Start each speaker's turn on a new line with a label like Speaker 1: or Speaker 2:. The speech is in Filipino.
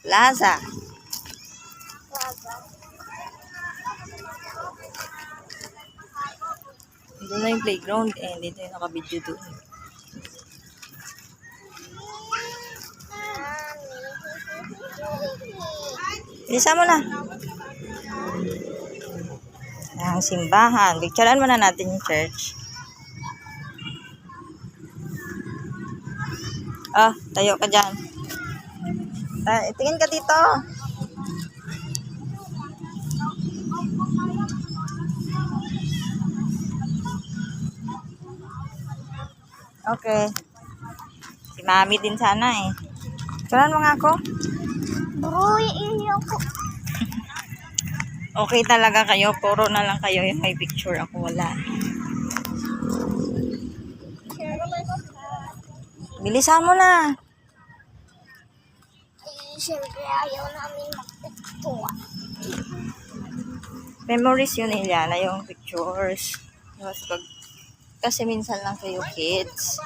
Speaker 1: Plaza. Doon na yung playground. Dito yung nakabidyo doon. Bilisan mo na. Ang simbahan. Picturean muna natin yung church. Tayo ka dyan. Tingin ka dito. Okay. Si Mami din sana eh. Picturean mo nga ako.
Speaker 2: Bro, iiyak ko.
Speaker 1: Okay talaga kayo. Puro na lang kayo yung may picture. Ako wala. Bilisan mo na.
Speaker 2: Siyempre, ayaw namin magpicture.
Speaker 1: Memories yun, Eliana, yung pictures. Kasi minsan lang kayo kids.